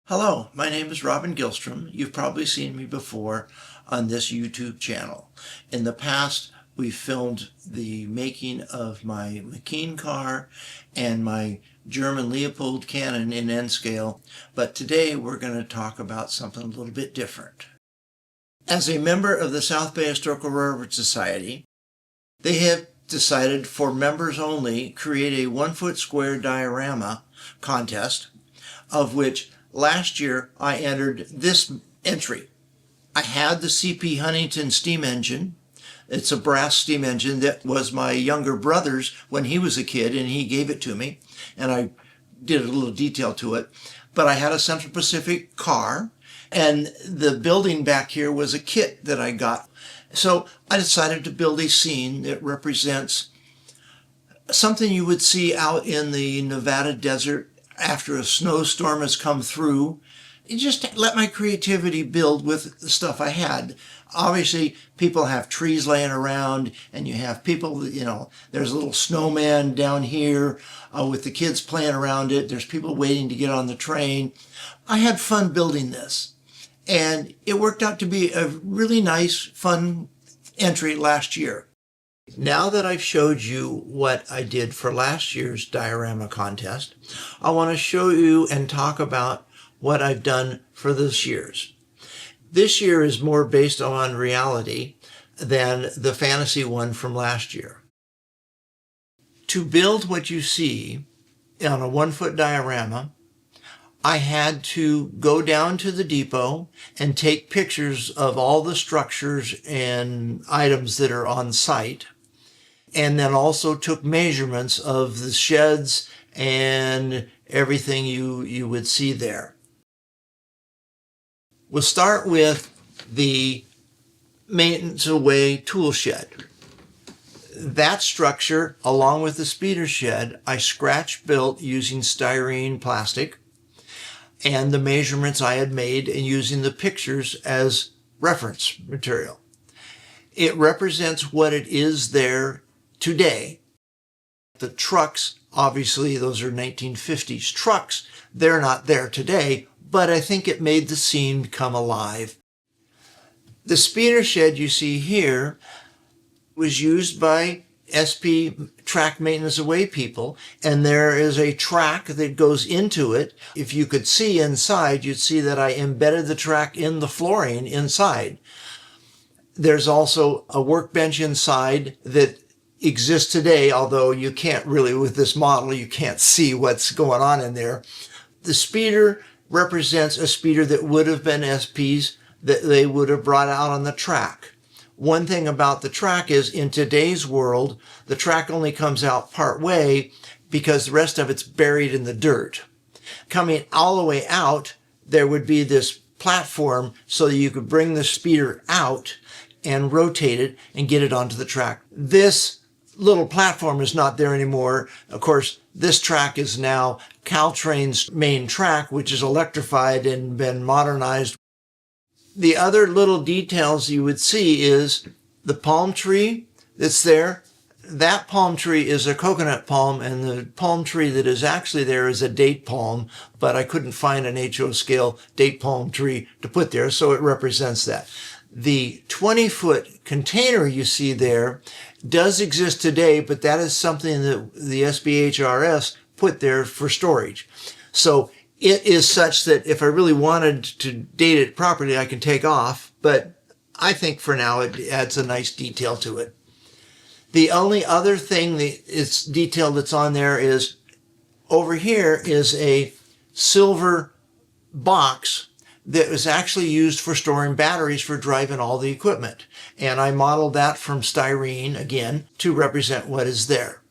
Hello, my name is Robin Gilstrom. You've probably seen me before on this YouTube channel. In the past, we filmed the making of my McKean car and my German Leopold cannon in N-scale, but today we're going to talk about something a little bit different. As a member of the South Bay Historical Railroad Society, they have decided for members only create a 1-foot square diorama contest, of which last year I entered this entry. I had the CP Huntington steam engine. It's a brass steam engine that was my younger brother's when he was a kid, and he gave it to me, and I did a little detail to it. But I had a Central Pacific car, and the building back here was a kit that I got. So I decided to build a scene that represents something you would see out in the Nevada desert after a snowstorm has come through. Just let my creativity build with the stuff I had. Obviously, people have trees laying around, and you have people, there's a little snowman down here with the kids playing around it. There's people waiting to get on the train. I had fun building this, and it worked out to be a really nice, fun entry last year. Now that I've showed you what I did for last year's diorama contest, I want to show you and talk about what I've done for this year's. This year is more based on reality than the fantasy one from last year. To build what you see on a 1-foot diorama, I had to go down to the depot and take pictures of all the structures and items that are on site, and then also took measurements of the sheds and everything you would see there. We'll start with the maintenance away tool shed. That structure, along with the speeder shed, I scratch built using styrene plastic and the measurements I had made and using the pictures as reference material. It represents what it is there today. The trucks, obviously those are 1950s trucks, they're not there today, but I think it made the scene come alive. The speeder shed you see here was used by SP track maintenance away people, and there is a track that goes into it. If you could see inside, you'd see that I embedded the track in the flooring inside. There's also a workbench inside that exists today, although you can't really, with this model, you can't see what's going on in there. The speeder represents a speeder that would have been SPs that they would have brought out on the track. One thing about the track is, in today's world, the track only comes out part way because the rest of it's buried in the dirt. Coming all the way out, there would be this platform so that you could bring the speeder out and rotate it and get it onto the track. This little platform is not there anymore. Of course, this track is now Caltrain's main track, which is electrified and been modernized. The other little details you would see is the palm tree that's there. That palm tree is a coconut palm, and the palm tree that is actually there is a date palm, but I couldn't find an HO scale date palm tree to put there, so it represents that. The 20-foot container you see there does exist today, but that is something that the sbhrs put there for storage. So it is such that if I really wanted to date it properly, I can take off, but I think for now it adds a nice detail to it. The only other thing that is detailed that's on there is over here is a silver box that was actually used for storing batteries for driving all the equipment. And I modeled that from styrene, again, to represent what is there.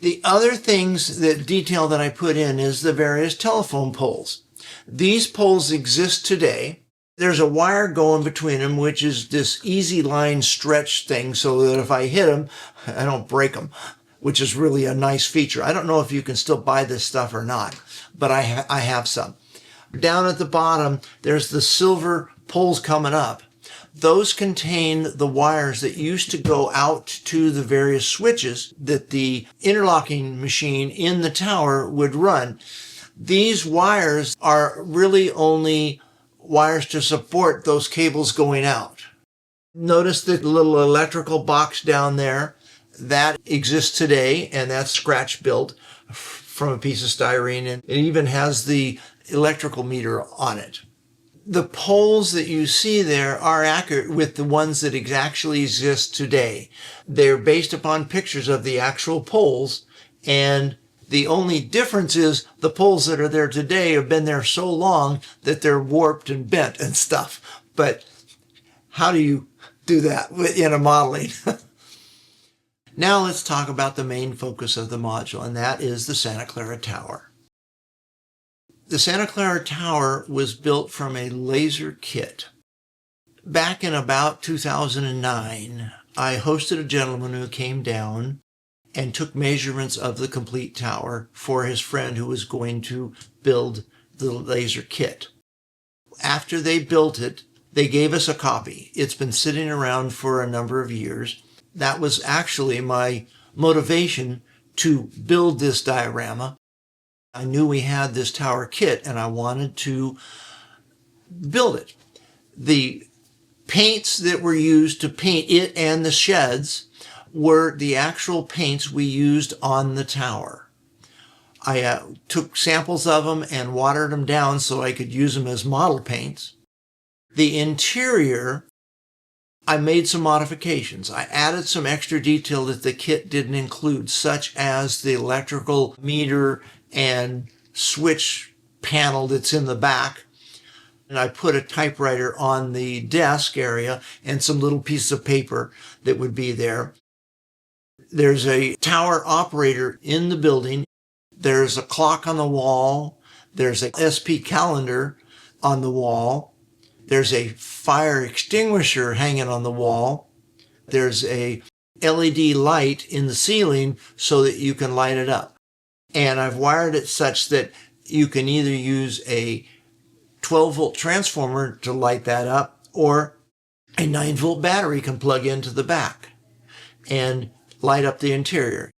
The other things, that detail that I put in is the various telephone poles. These poles exist today. There's a wire going between them, which is this easy line stretch thing, so that if I hit them, I don't break them, which is really a nice feature. I don't know if you can still buy this stuff or not, but I have some. Down at the bottom, there's the silver poles coming up. Those contain the wires that used to go out to the various switches that the interlocking machine in the tower would run. These wires are really only wires to support those cables going out. Notice the little electrical box down there. That exists today, and that's scratch built from a piece of styrene, and it even has the electrical meter on it. The poles that you see there are accurate with the ones that actually exist today. They're based upon pictures of the actual poles, and the only difference is the poles that are there today have been there so long that they're warped and bent and stuff. But how do you do that in a modeling? Now let's talk about the main focus of the module, and that is the Santa Clara Tower. The Santa Clara Tower was built from a laser kit. Back in about 2009, I hosted a gentleman who came down and took measurements of the complete tower for his friend who was going to build the laser kit. After they built it, they gave us a copy. It's been sitting around for a number of years. That was actually my motivation to build this diorama. I knew we had this tower kit and I wanted to build it. The paints that were used to paint it and the sheds were the actual paints we used on the tower. I took samples of them and watered them down so I could use them as model paints. The interior, I made some modifications. I added some extra detail that the kit didn't include, such as the electrical meter and switch panel that's in the back. And I put a typewriter on the desk area and some little pieces of paper that would be there. There's a tower operator in the building. There's a clock on the wall. There's a SP calendar on the wall. There's a fire extinguisher hanging on the wall. There's a LED light in the ceiling so that you can light it up. And I've wired it such that you can either use a 12-volt transformer to light that up, or a 9-volt battery can plug into the back and light up the interior.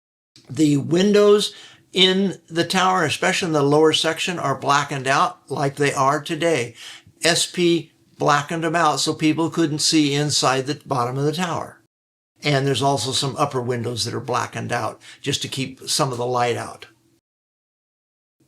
The windows in the tower, especially in the lower section, are blackened out like they are today. SP blackened them out so people couldn't see inside the bottom of the tower. And there's also some upper windows that are blackened out just to keep some of the light out.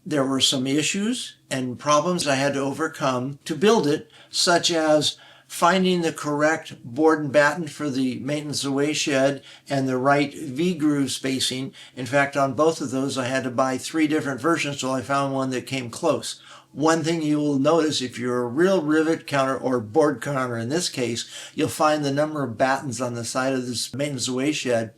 There were some issues and problems I had to overcome to build it, such as finding the correct board and batten for the maintenance away shed and the right V-groove spacing. In fact, on both of those, I had to buy 3 different versions till I found one that came close. One thing you will notice if you're a real rivet counter or board counter in this case, you'll find the number of battens on the side of this maintenance away shed.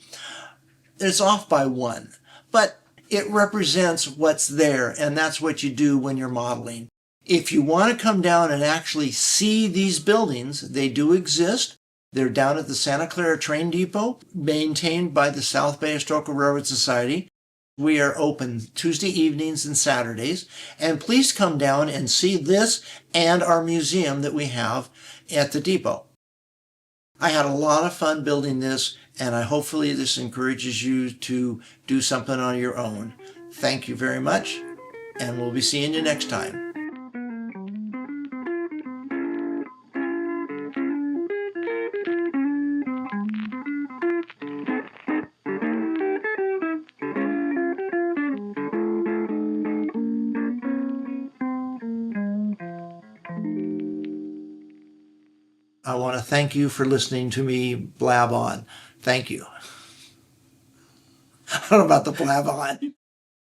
It's off by 1, but it represents what's there, and that's what you do when you're modeling. If you want to come down and actually see these buildings, they do exist. They're down at the Santa Clara Train Depot, maintained by the South Bay Historical Railroad Society. We are open Tuesday evenings and Saturdays. And please come down and see this and our museum that we have at the depot. I had a lot of fun building this, and hopefully this encourages you to do something on your own. Thank you very much, and we'll be seeing you next time. I want to thank you for listening to me blab on. Thank you. I don't know about the blab on.